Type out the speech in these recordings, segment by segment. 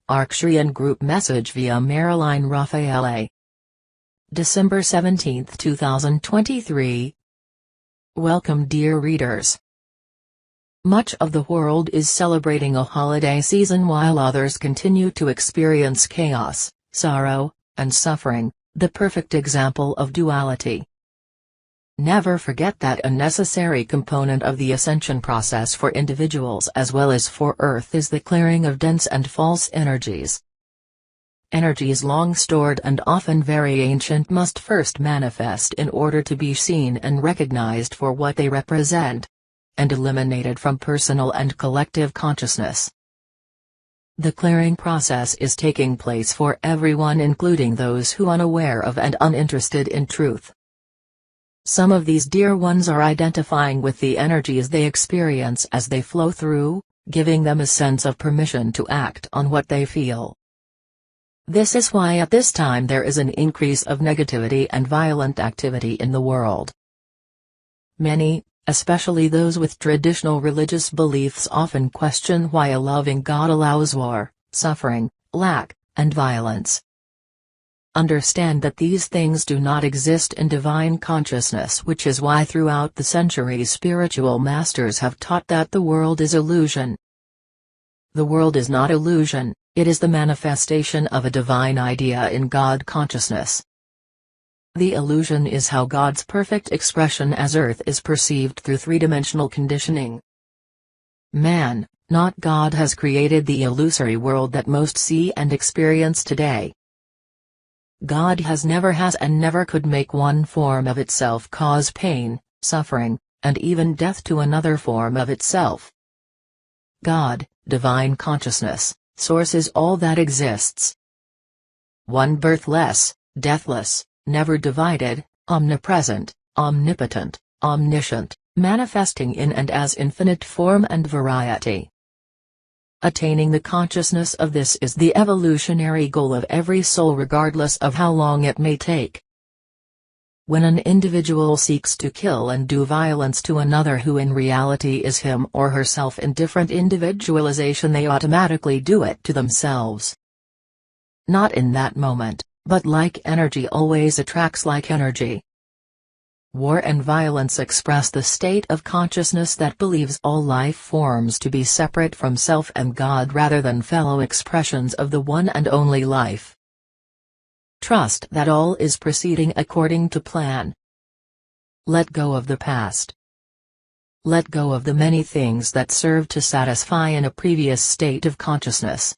Arcturian Group message via Marilyn Raffaele. December 17, 2023. Welcome, dear readers. Much of the world is celebrating a holiday season while others continue to experience chaos, sorrow, and suffering, the perfect example of duality. Never forget that a necessary component of the ascension process for individuals as well as for Earth is the clearing of dense and false energies. Energies long stored and often very ancient must first manifest in order to be seen and recognized for what they represent, and eliminated from personal and collective consciousness. The clearing process is taking place for everyone, including those who are unaware of and uninterested in truth. Some of these dear ones are identifying with the energies they experience as they flow through, giving them a sense of permission to act on what they feel. This is why at this time there is an increase of negativity and violent activity in the world. Many, especially those with traditional religious beliefs, often question why a loving God allows war, suffering, lack, and violence. Understand that these things do not exist in divine consciousness, which is why throughout the centuries spiritual masters have taught that the world is illusion. The world is not illusion, it is the manifestation of a divine idea in God consciousness. The illusion is how God's perfect expression as Earth is perceived through three-dimensional conditioning. Man, not God, has created the illusory world that most see and experience today. God has and never could make one form of itself cause pain, suffering, and even death to another form of itself. God, divine consciousness, source, is all that exists. One, birthless, deathless, never divided, omnipresent, omnipotent, omniscient, manifesting in and as infinite form and variety. Attaining the consciousness of this is the evolutionary goal of every soul, regardless of how long it may take. When an individual seeks to kill and do violence to another who in reality is him or herself in different individualization, they automatically do it to themselves. Not in that moment, but like energy always attracts like energy. War and violence express the state of consciousness that believes all life forms to be separate from self and God rather than fellow expressions of the one and only life. Trust that all is proceeding according to plan. Let go of the past. Let go of the many things that serve to satisfy in a previous state of consciousness.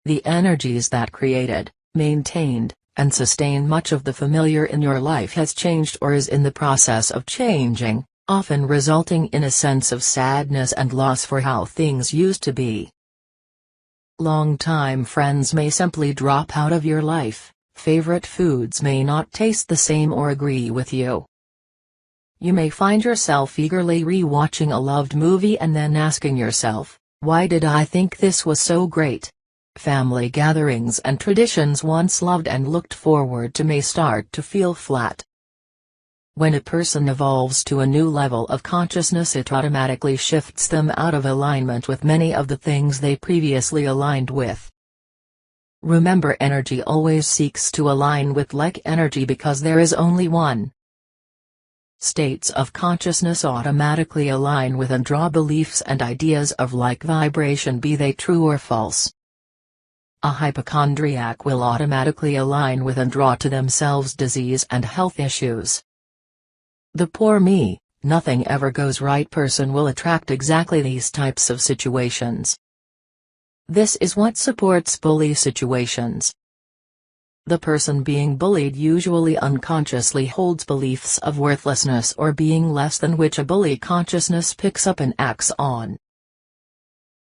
The energies that created, maintained, and sustained much of the familiar in your life has changed or is in the process of changing, often resulting in a sense of sadness and loss for how things used to be. Long-time friends may simply drop out of your life, favorite foods may not taste the same or agree with you. You may find yourself eagerly re-watching a loved movie and then asking yourself, why did I think this was so great? Family gatherings and traditions once loved and looked forward to may start to feel flat. When a person evolves to a new level of consciousness, it automatically shifts them out of alignment with many of the things they previously aligned with. Remember, energy always seeks to align with like energy because there is only one. States of consciousness automatically align with and draw beliefs and ideas of like vibration, be they true or false. A hypochondriac will automatically align with and draw to themselves disease and health issues. The poor me, nothing ever goes right person will attract exactly these types of situations. This is what supports bully situations. The person being bullied usually unconsciously holds beliefs of worthlessness or being less than, which a bully consciousness picks up and acts on.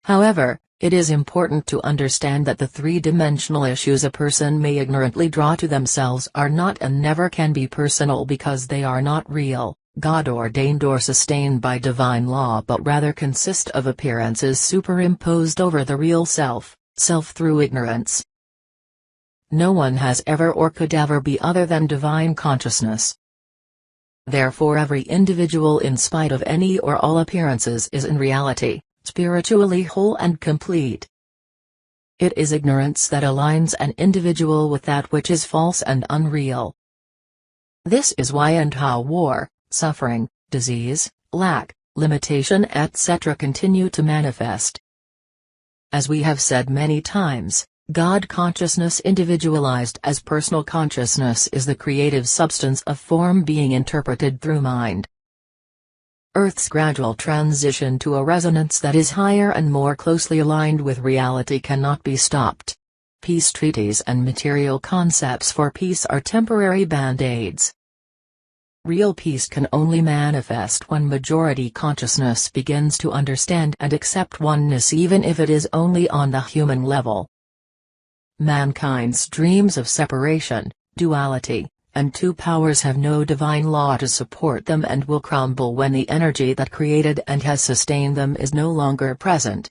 However, it is important to understand that the three-dimensional issues a person may ignorantly draw to themselves are not and never can be personal because they are not real, God-ordained or sustained by divine law, but rather consist of appearances superimposed over the real self through ignorance. No one has ever or could ever be other than divine consciousness. Therefore every individual, in spite of any or all appearances, is in reality spiritually whole and complete. It is ignorance that aligns an individual with that which is false and unreal. This is why and how war, suffering, disease, lack, limitation etc. continue to manifest. As we have said many times, God consciousness individualized as personal consciousness is the creative substance of form being interpreted through mind. Earth's gradual transition to a resonance that is higher and more closely aligned with reality cannot be stopped. Peace treaties and material concepts for peace are temporary band-aids. Real peace can only manifest when majority consciousness begins to understand and accept oneness, even if it is only on the human level. Mankind's dreams of separation, duality, and two powers have no divine law to support them and will crumble when the energy that created and has sustained them is no longer present.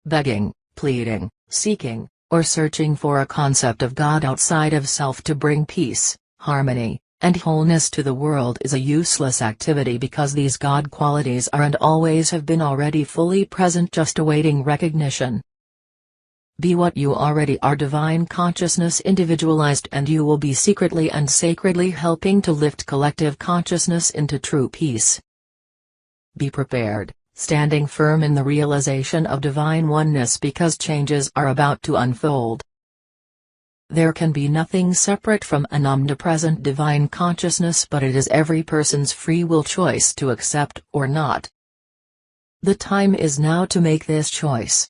Begging, pleading, seeking, or searching for a concept of God outside of self to bring peace, harmony, and wholeness to the world is a useless activity, because these God qualities are and always have been already fully present, just awaiting recognition. Be what you already are, divine consciousness individualized, and you will be secretly and sacredly helping to lift collective consciousness into true peace. Be prepared, standing firm in the realization of divine oneness, because changes are about to unfold. There can be nothing separate from an omnipresent divine consciousness, but it is every person's free will choice to accept or not. The time is now to make this choice.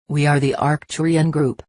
We are the Arcturian Group.